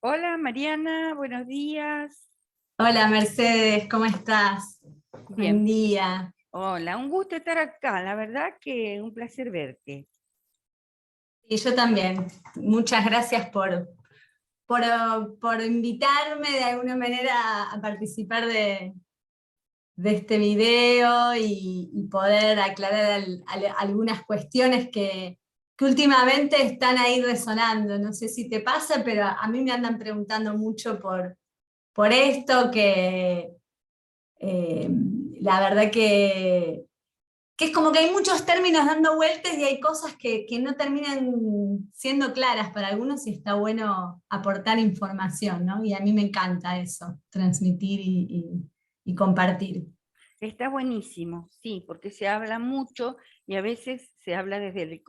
Hola Mariana, buenos días. Hola Mercedes, ¿cómo estás? Buen Bien, día. hola, un gusto estar acá, la verdad que un placer verte. Y yo también. Muchas gracias por invitarme de alguna manera a participar de este video y poder aclarar algunas cuestiones que últimamente están ahí resonando. No sé si te pasa, pero a mí me andan preguntando mucho por esto, que eh, la verdad que es como que hay muchos términos dando vueltas y hay cosas que no terminan siendo claras para algunos y está bueno aportar información, ¿no? Y a mí me encanta eso, transmitir y compartir. Está buenísimo, sí, porque se habla mucho y a veces se habla desde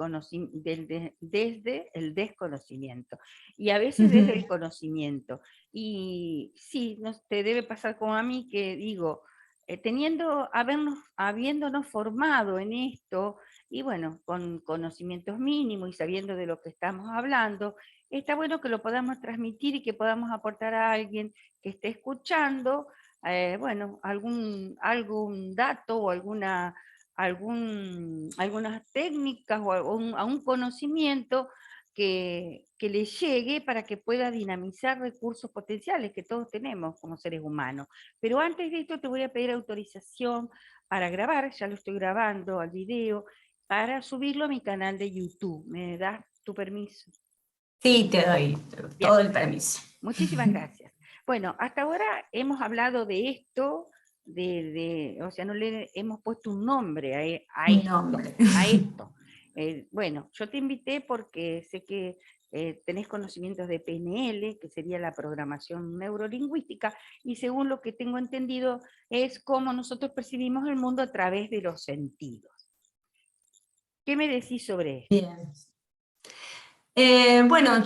desde el desconocimiento y a veces desde el Ujú. conocimiento. Y sí, te debe pasar como a mí que digo, habiéndonos formado en esto y bueno, con conocimientos mínimos y sabiendo de lo que estamos hablando, está bueno que lo podamos transmitir y que podamos aportar a alguien que esté escuchando bueno, algún dato o algunas técnicas o a un conocimiento que le llegue para que pueda dinamizar recursos potenciales que todos tenemos como seres humanos. Pero antes de esto te voy a pedir autorización para grabar, ya lo estoy grabando al video, para subirlo a mi canal de YouTube. ¿Me das tu permiso? Sí, te doy Bien. todo el permiso. Muchísimas gracias. Bueno, hasta ahora hemos hablado de esto, o sea, no le hemos puesto un nombre a Un esto, nombre. a esto. Bueno, yo te invité porque sé que tenés conocimientos de PNL, que sería la programación neurolingüística, y según lo que tengo entendido, es cómo nosotros percibimos el mundo a través de los sentidos. ¿Qué me decís sobre esto? Bien. Bueno,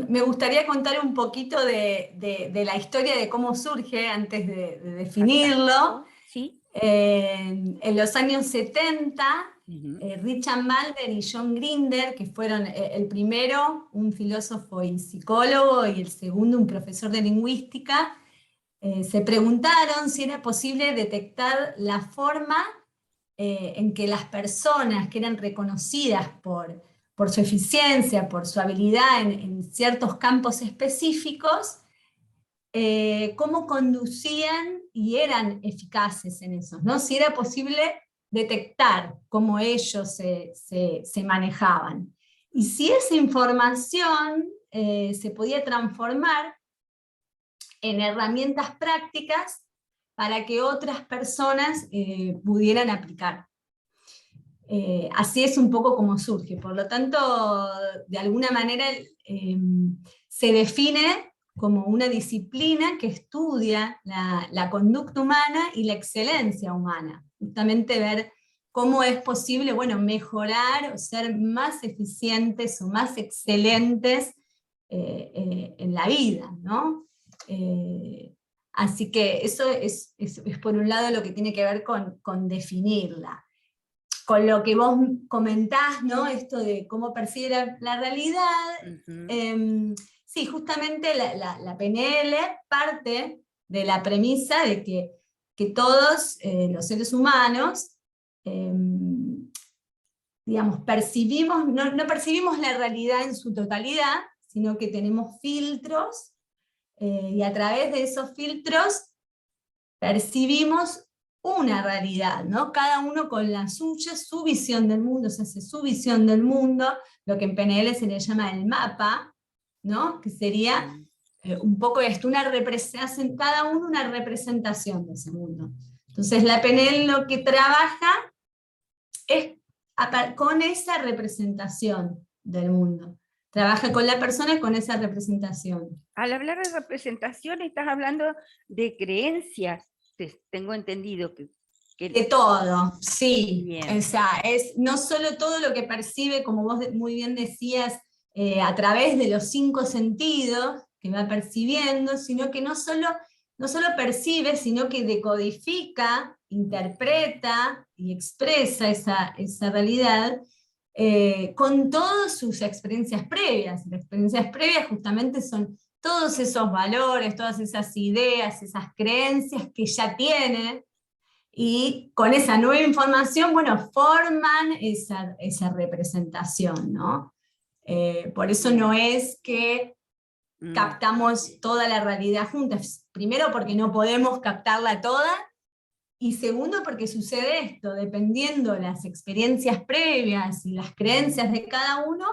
me gustaría contar un poquito de la historia de cómo surge antes de definirlo. Fantástico, ¿sí? En los años 70, Ujú. Richard Bandler y John Grinder, que fueron el primero, un filósofo y psicólogo, y el segundo, un profesor de lingüística, se preguntaron si era posible detectar la forma en que las personas que eran reconocidas por su eficiencia, por su habilidad en ciertos campos específicos, cómo conducían y eran eficaces en eso, ¿no? Si era posible detectar cómo ellos se manejaban. Y si esa información se podía transformar en herramientas prácticas para que otras personas pudieran aplicar. Así es un poco como surge. Por lo tanto, de alguna manera se define como una disciplina que estudia la conducta humana y la excelencia humana. Justamente ver cómo es posible, bueno, mejorar o ser más eficientes o más excelentes en la vida, ¿no? Eh, Así que eso es por un lado lo que tiene que ver con definirla. Con lo que vos comentás, ¿no? Esto de cómo percibe la realidad, Ujú. eh, sí, justamente la PNL parte de la premisa de que todos los seres humanos, eh, digamos, percibimos, no percibimos la realidad en su totalidad, sino que tenemos filtros, y a través de esos filtros percibimos una realidad, ¿no? Cada uno con la suya, su visión del mundo, se hace su visión del mundo, lo que en PNL se le llama el mapa, ¿no? Que sería Sí. un poco esto, hacen cada uno una representación de ese mundo. Entonces la PNL lo que trabaja es con esa representación del mundo. Trabaja con la persona con esa representación. Al hablar de representación, estás hablando de creencias, tengo entendido De que todo, sí. O bien. sea, es no solo todo lo que percibe, como vos muy bien decías, a través de los cinco sentidos que va percibiendo, sino que no solo percibe, sino que decodifica, interpreta y expresa esa realidad con todas sus experiencias previas. Las experiencias previas justamente son todos esos valores, todas esas ideas, esas creencias que ya tiene, y con esa nueva información, bueno, forman esa representación, ¿no? Por eso no es que Mm, captamos toda la realidad juntas. Primero porque no podemos captarla toda, y segundo porque sucede esto, dependiendo las experiencias previas y las creencias de cada uno,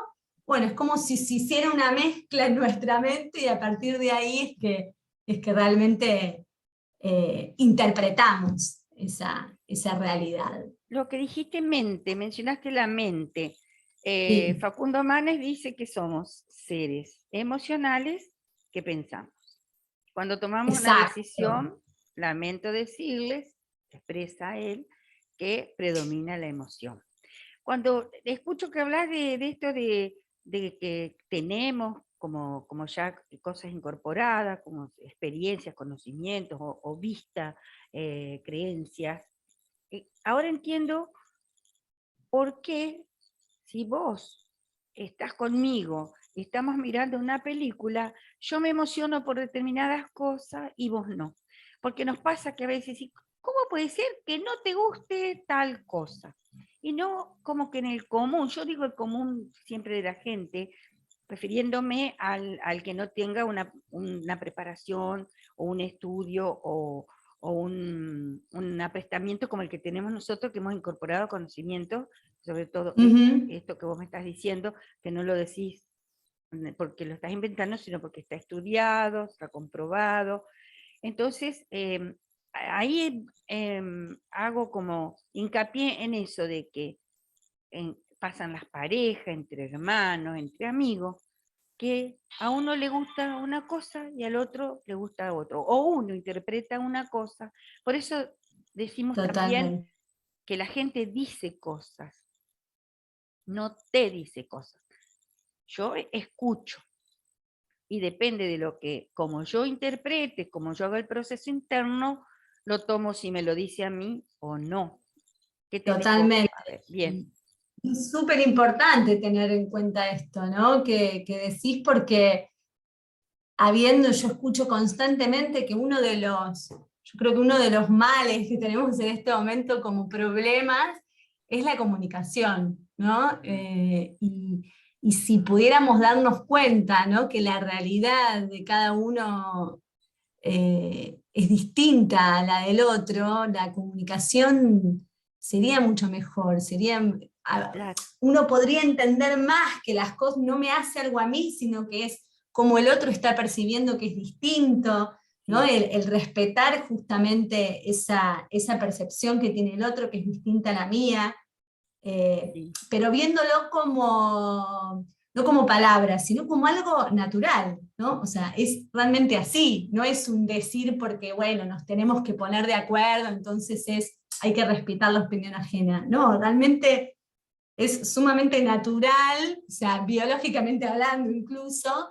bueno, es como si se hiciera una mezcla en nuestra mente y a partir de ahí es que realmente interpretamos esa realidad. Lo que dijiste mente, mencionaste la mente. Sí, Facundo Manes dice que somos seres emocionales que pensamos. Cuando tomamos una exacto. decisión, lamento decirles, expresa él, que predomina la emoción. Cuando escucho que hablas de esto de que tenemos como ya cosas incorporadas, como experiencias, conocimientos o vista, creencias, ahora entiendo por qué si vos estás conmigo y estamos mirando una película, yo me emociono por determinadas cosas y vos no. Porque nos pasa que a veces, ¿cómo puede ser que no te guste tal cosa? Y no como que en el común, yo digo el común siempre de la gente, refiriéndome al que no tenga una preparación o un estudio o un aprestamiento como el que tenemos nosotros, que hemos incorporado conocimientos, sobre todo Ujú. esto que vos me estás diciendo, que no lo decís porque lo estás inventando, sino porque está estudiado, está comprobado. Entonces, ahí hago como hincapié en eso de que pasan las parejas, entre hermanos, entre amigos, que a uno le gusta una cosa y al otro le gusta otro, o uno interpreta una cosa. Por eso decimos también Totalmente. que la gente dice cosas, no te dice cosas. Yo escucho y depende de lo que, como yo interprete, como yo haga el proceso interno, lo tomo si me lo dice a mí o no. ¿Qué tenés vos? Totalmente. A ver, bien. Es súper importante tener en cuenta esto, ¿no? Que decís porque yo escucho constantemente que yo creo que uno de los males que tenemos en este momento como problemas es la comunicación, ¿no? Y si pudiéramos darnos cuenta, ¿no? Que la realidad de cada uno es distinta a la del otro, la comunicación sería mucho mejor, Claro, uno podría entender más que las cosas no me hace algo a mí, sino que es como el otro está percibiendo que es distinto, ¿no? sí, El respetar justamente esa percepción que tiene el otro, que es distinta a la mía, sí. pero viéndolo no como palabras, sino como algo natural, ¿no? O sea, es realmente así, no es un decir porque, bueno, nos tenemos que poner de acuerdo, entonces hay que respetar la opinión ajena. No, realmente es sumamente natural, o sea, biológicamente hablando incluso,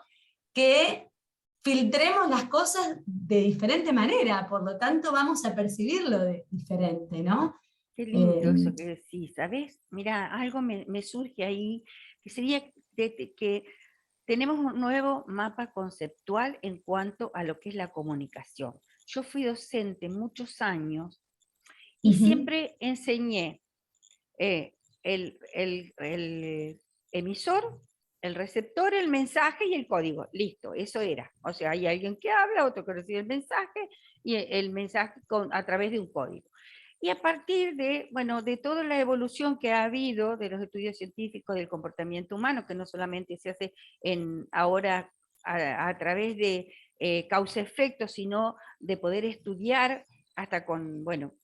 que filtremos las cosas de diferente manera, por lo tanto vamos a percibirlo de diferente, ¿no? Qué Eh, lindo eso que decís, ¿sabes? Mira, algo me surge ahí, que sería que tenemos un nuevo mapa conceptual en cuanto a lo que es la comunicación. Yo fui docente muchos años y Ujú. siempre enseñé el emisor, el receptor, el mensaje y el código. Listo, eso era. O sea, hay alguien que habla, otro que recibe el mensaje y el mensaje a través de un código. Y a partir de, bueno, de toda la evolución que ha habido de los estudios científicos del comportamiento humano, que no solamente se hace ahora a través de causa-efecto, sino de poder estudiar hasta con, bueno,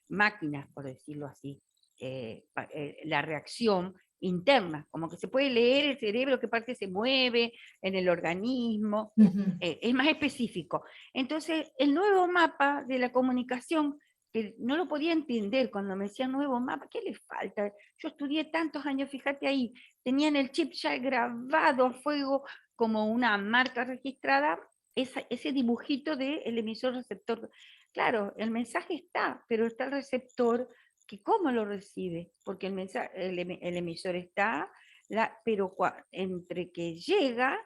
máquinas, por decirlo así, la reacción interna, como que se puede leer el cerebro, qué parte se mueve en el organismo, Ujú. es más específico. Entonces, el nuevo mapa de la comunicación, que no lo podía entender cuando me decían nuevo mapa, ¿qué le falta? Yo estudié tantos años, fíjate ahí, tenían el chip ya grabado a fuego como una marca registrada, ese dibujito del emisor receptor. Claro, el mensaje está, pero está el receptor que cómo lo recibe, porque el emisor está, pero entre que llega,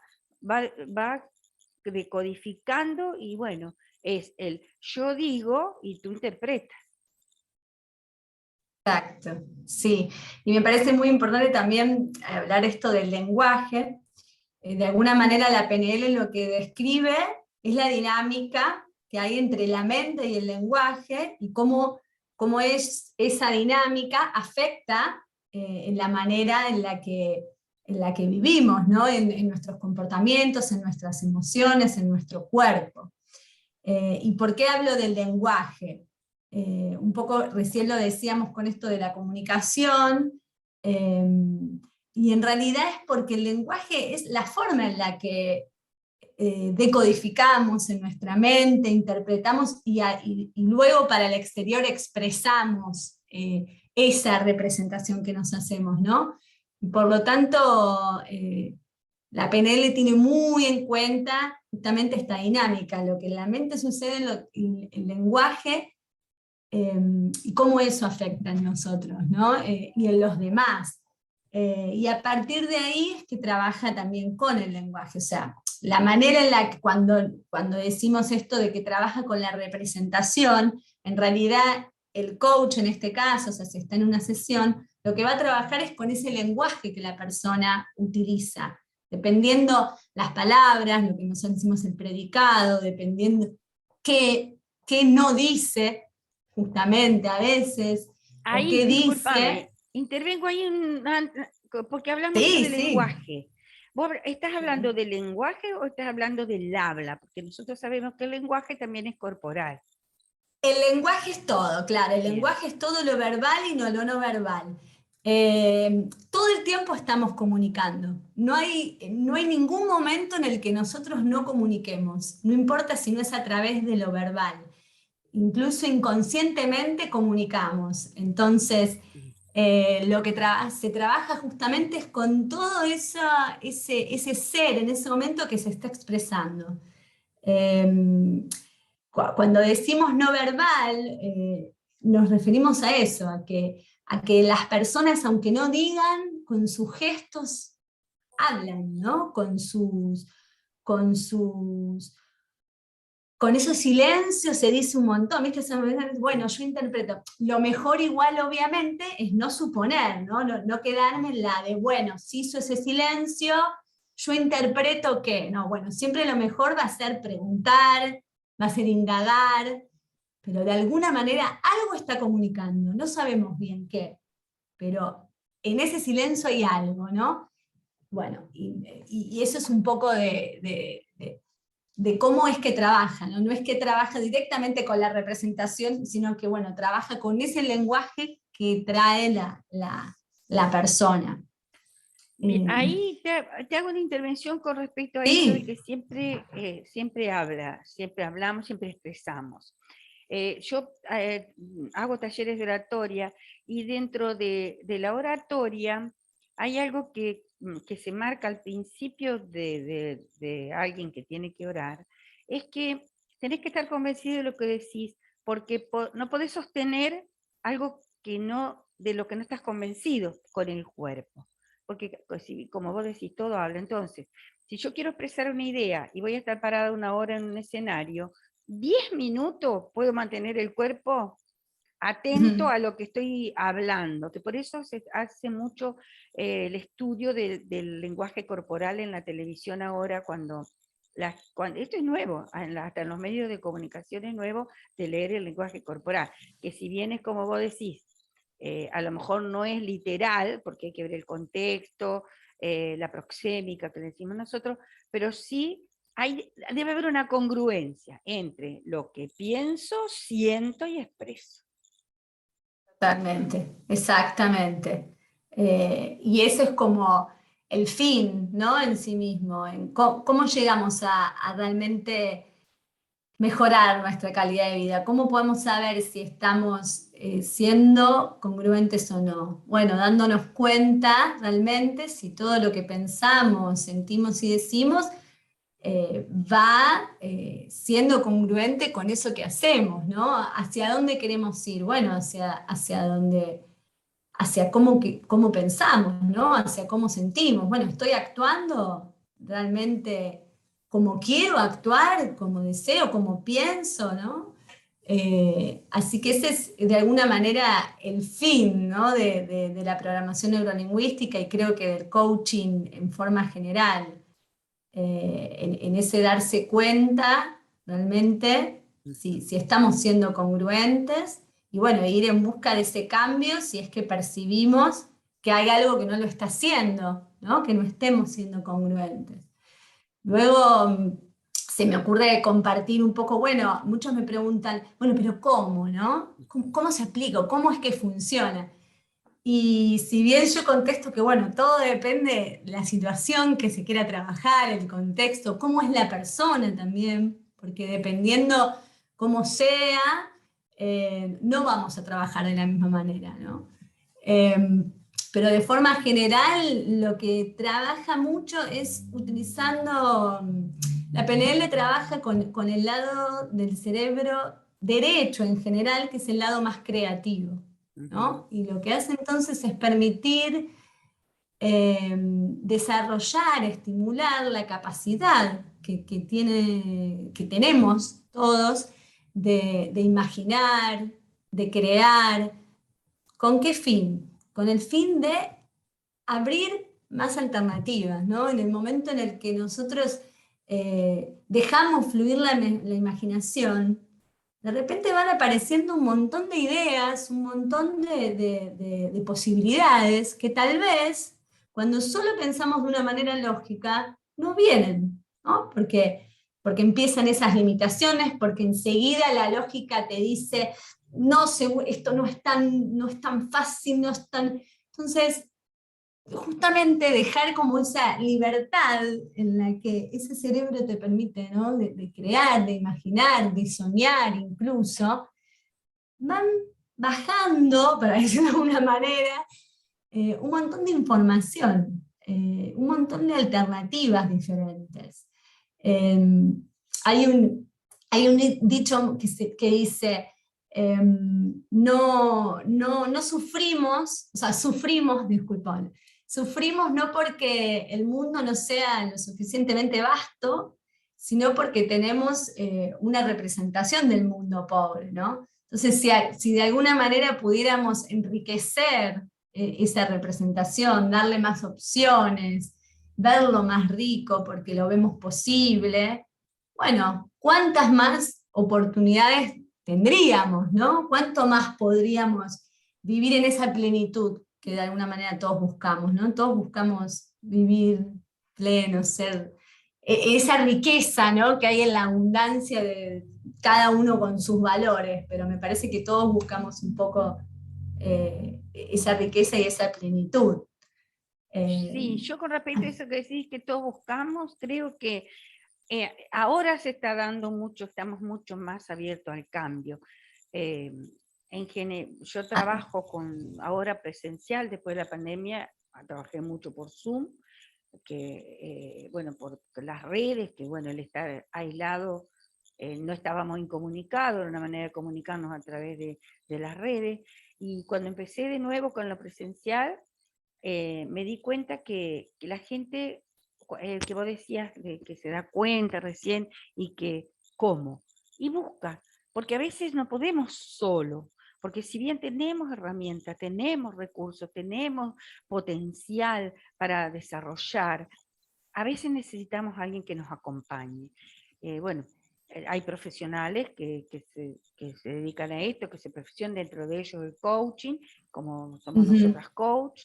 va decodificando y bueno, es el yo digo y tú interpretas. Exacto, sí. Y me parece muy importante también hablar esto del lenguaje. De alguna manera la PNL lo que describe es la dinámica que hay entre la mente y el lenguaje y cómo es esa dinámica afecta en la manera en la que vivimos, ¿no? En nuestros comportamientos, en nuestras emociones, en nuestro cuerpo. ¿Y por qué hablo del lenguaje? Un poco recién lo decíamos con esto de la comunicación, y en realidad es porque el lenguaje es la forma en la que decodificamos en nuestra mente, interpretamos y luego para el exterior expresamos esa representación que nos hacemos, ¿no? Y por lo tanto, la PNL tiene muy en cuenta justamente esta dinámica, lo que en la mente sucede en el lenguaje, y cómo eso afecta en nosotros, ¿no? Y en los demás. Y a partir de ahí es que trabaja también con el lenguaje, o sea, la manera en la que cuando decimos esto de que trabaja con la representación, en realidad el coach en este caso, o sea, si está en una sesión, lo que va a trabajar es con ese lenguaje que la persona utiliza, dependiendo las palabras, lo que nosotros decimos el predicado, dependiendo qué no dice, justamente a veces, o Ahí, qué discúlpame, dice. intervengo ahí porque hablas mucho Sí, de sí. lenguaje. ¿Vos estás hablando del lenguaje o estás hablando del habla? Porque nosotros sabemos que el lenguaje también es corporal. El lenguaje es todo, claro, el Bien. lenguaje es todo lo verbal y no lo no verbal. Todo el tiempo estamos comunicando. No hay ningún momento en el que nosotros no comuniquemos, no importa si no es a través de lo verbal. Incluso inconscientemente comunicamos. Entonces, lo que se trabaja justamente es con todo ese ser en ese momento que se está expresando. Eh, Cuando decimos no verbal, nos referimos a eso, a que las personas, aunque no digan, con sus gestos hablan, ¿no? Con esos silencios se dice un montón, ¿viste? Bueno, yo interpreto. Lo mejor igual, obviamente, es no suponer, ¿no? No quedarme en la de, bueno, si hizo ese silencio, yo interpreto que, no, bueno, siempre lo mejor va a ser preguntar, va a ser indagar, pero de alguna manera algo está comunicando, no sabemos bien qué, pero en ese silencio hay algo, ¿no? Bueno, y eso es un poco de cómo es que trabaja, ¿no? No es que trabaja directamente con la representación, sino que, bueno, trabaja con ese lenguaje que trae la persona. Bien, ahí te hago una intervención con respecto a esto de Sí. que siempre hablamos, siempre expresamos. Yo hago talleres de oratoria y dentro de la oratoria hay algo que se marca al principio de alguien que tiene que orar, es que tenés que estar convencido de lo que decís, porque no podés sostener algo de lo que no estás convencido con el cuerpo. Porque pues, como vos decís, todo habla. Entonces, si yo quiero expresar una idea y voy a estar parada una hora en un escenario, 10 minutos puedo mantener el cuerpo atento a lo que estoy hablando, que por eso se hace mucho el estudio del lenguaje corporal en la televisión ahora, esto es nuevo, hasta en los medios de comunicación es nuevo de leer el lenguaje corporal, que si bien es como vos decís, a lo mejor no es literal, porque hay que ver el contexto, la proxémica que decimos nosotros, pero sí debe haber una congruencia entre lo que pienso, siento y expreso. Totalmente, exactamente. Y eso es como el fin, ¿no? En sí mismo, en cómo llegamos a realmente mejorar nuestra calidad de vida. ¿Cómo podemos saber si estamos siendo congruentes o no? Bueno, dándonos cuenta realmente si todo lo que pensamos, sentimos y decimos va siendo congruente con eso que hacemos, ¿no? ¿Hacia dónde queremos ir? Bueno, hacia dónde, hacia cómo pensamos, ¿no? Hacia cómo sentimos. Bueno, ¿estoy actuando realmente como quiero actuar, como deseo, como pienso, ¿no? Así que ese es de alguna manera el fin, ¿no? de la programación neurolingüística y creo que del coaching en forma general, en ese darse cuenta realmente si estamos siendo congruentes y bueno, ir en busca de ese cambio si es que percibimos que hay algo que no lo está haciendo, ¿no? Que no estemos siendo congruentes. Luego se me ocurre compartir un poco, bueno, muchos me preguntan, bueno, pero ¿cómo, no? ¿Cómo se aplica? ¿Cómo es que funciona? Y si bien yo contesto que, bueno, todo depende de la situación que se quiera trabajar, el contexto, cómo es la persona también, porque dependiendo cómo sea, no vamos a trabajar de la misma manera, ¿no? Pero de forma general, lo que trabaja mucho es utilizando, la PNL trabaja con el lado del cerebro derecho en general, que es el lado más creativo, ¿no? Y lo que hace entonces es permitir desarrollar, estimular la capacidad que tenemos todos de imaginar, de crear. ¿Con qué fin? Con el fin de abrir más alternativas, ¿no? En el momento en el que nosotros dejamos fluir la imaginación, de repente van apareciendo un montón de ideas, un montón de posibilidades que tal vez, cuando solo pensamos de una manera lógica, no vienen, ¿no? Porque empiezan esas limitaciones, porque enseguida la lógica te dice, no, esto no es tan fácil, no es tan... Entonces, justamente dejar como esa libertad en la que ese cerebro te permite, ¿no? de crear, de imaginar, de soñar incluso, van bajando, para decirlo de alguna manera, un montón de información, un montón de alternativas diferentes. Eh, hay un dicho que dice, no sufrimos, o sea, sufrimos, disculpad, sufrimos no porque el mundo no sea lo suficientemente vasto, sino porque tenemos una representación del mundo pobre, ¿no? Entonces, si de alguna manera pudiéramos enriquecer esa representación, darle más opciones, verlo más rico porque lo vemos posible, bueno, ¿cuántas más oportunidades tendríamos, ¿no? ¿Cuánto más podríamos vivir en esa plenitud que de alguna manera todos buscamos, ¿no? Todos buscamos vivir plenos, ser esa riqueza, ¿no? Que hay en la abundancia de cada uno con sus valores, pero me parece que todos buscamos un poco esa riqueza y esa plenitud. Sí, yo con respecto a eso que decís que todos buscamos, creo que ahora se está dando mucho, estamos mucho más abiertos al cambio. Yo trabajo ahora presencial, después de la pandemia, trabajé mucho por Zoom, bueno, por las redes, que bueno, el estar aislado, no estábamos incomunicados, era una manera de comunicarnos a través de las redes, y cuando empecé de nuevo con lo presencial, me di cuenta que la gente, que vos decías, que se da cuenta recién y que cómo, y busca, porque a veces no podemos solo, porque si bien tenemos herramientas, tenemos recursos, tenemos potencial para desarrollar, a veces necesitamos a alguien que nos acompañe. Bueno, hay profesionales que se dedican a esto, que se profesionan, dentro de ellos el coaching, como somos nosotras coach,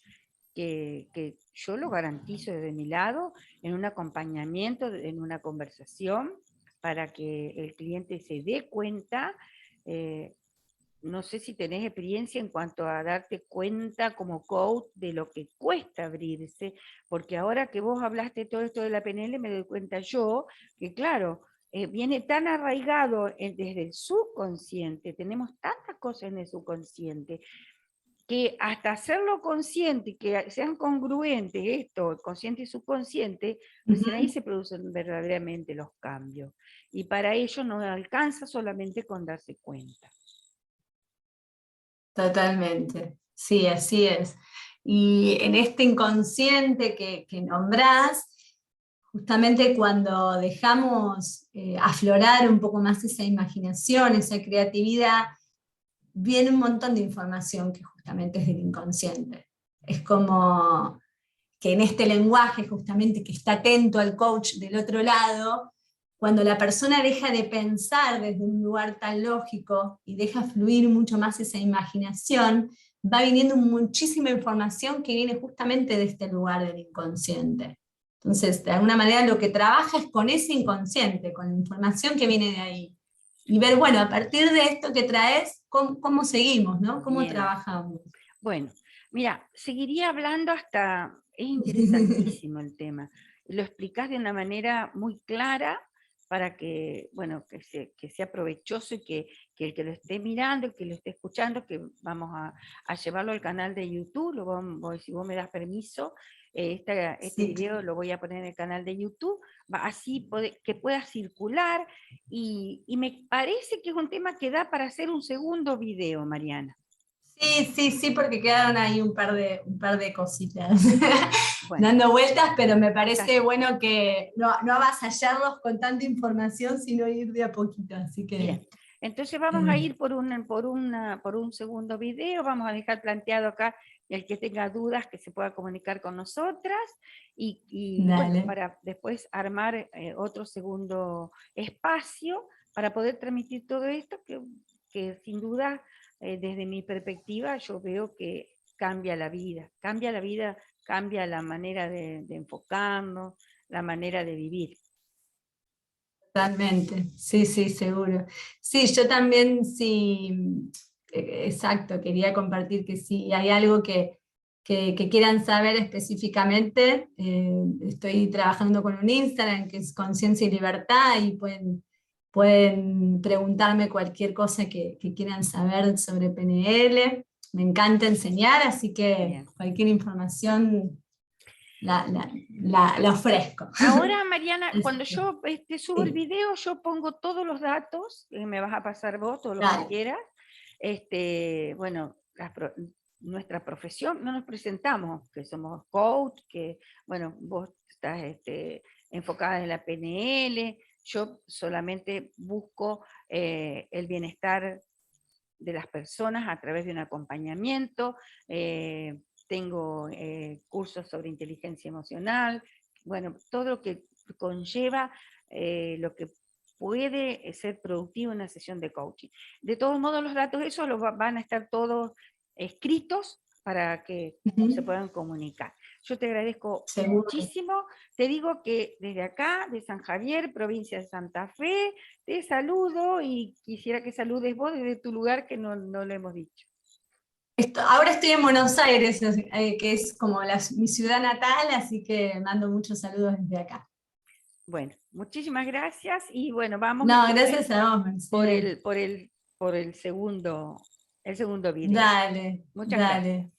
que yo lo garantizo desde mi lado, en un acompañamiento, en una conversación, para que el cliente se dé cuenta. No sé si tenés experiencia en cuanto a darte cuenta como coach de lo que cuesta abrirse, porque ahora que vos hablaste de todo esto de la PNL, me doy cuenta yo que, claro, viene tan arraigado desde el subconsciente, tenemos tantas cosas en el subconsciente, que hasta hacerlo consciente y que sean congruentes esto, consciente y subconsciente, recién ahí se producen verdaderamente los cambios. Y para ello no alcanza solamente con darse cuenta. Totalmente, sí, así es. Y en este inconsciente que nombrás, justamente cuando dejamos aflorar un poco más esa imaginación, esa creatividad, viene un montón de información que justamente es del inconsciente. Es como que en este lenguaje justamente que está atento al coach del otro lado, cuando la persona deja de pensar desde un lugar tan lógico y deja fluir mucho más esa imaginación, va viniendo muchísima información que viene justamente de este lugar del inconsciente. Entonces, de alguna manera lo que trabaja es con ese inconsciente, con la información que viene de ahí. Y ver, bueno, a partir de esto que traes, cómo seguimos, ¿no? ¿Cómo Bien. trabajamos? Bueno, mira, seguiría hablando hasta, es interesantísimo el tema. Lo explicás de una manera muy clara para que, bueno, que sea provechoso y que el que lo esté mirando, el que lo esté escuchando, que vamos a llevarlo al canal de YouTube, si vos me das permiso, este Sí, video lo voy a poner en el canal de YouTube, así que pueda circular, y me parece que es un tema que da para hacer un segundo video, Mariana. sí, sí, sí, porque quedaron ahí un par de cositas Bueno, dando vueltas, pero me está parece bueno que no avasallarlos con tanta información, sino ir de a poquito. Así que, bien. Entonces vamos a ir por un segundo video, vamos a dejar planteado acá el que tenga dudas que se pueda comunicar con nosotras y bueno, dale. para después armar otro segundo espacio para poder transmitir todo esto que sin duda desde mi perspectiva yo veo que cambia la vida, cambia la manera de enfocarnos, la manera de vivir. Totalmente, sí, sí, seguro. Sí, yo también, sí, exacto, quería compartir que si hay algo que quieran saber específicamente, estoy trabajando con un Instagram que es Conciencia y Libertad y pueden preguntarme cualquier cosa que quieran saber sobre PNL. Me encanta enseñar, así que Bien. cualquier información la ofrezco. Ahora, Mariana, Así cuando que, yo subo el sí, video, yo pongo todos los datos, me vas a pasar vos, todo lo que dale. quieras. Bueno, nuestra profesión, no nos presentamos, que somos coach, que, bueno, vos estás enfocada en la PNL, yo solamente busco el bienestar de las personas a través de un acompañamiento, tengo cursos sobre inteligencia emocional, bueno, todo lo que conlleva lo que puede ser productivo en una sesión de coaching. De todos modos, los datos esos van a estar todos escritos para que se Ujú. puedan comunicar. Yo te agradezco Seguro. muchísimo. Te digo que desde acá, de San Javier, provincia de Santa Fe, te saludo y quisiera que saludes vos desde tu lugar que no lo hemos dicho. Ahora estoy en Buenos Aires, que es como mi ciudad natal, así que mando muchos saludos desde acá. Bueno, muchísimas gracias y bueno, vamos No, entonces gracias a vos, por Mercedes. el segundo video. Dale, Muchas gracias. dale.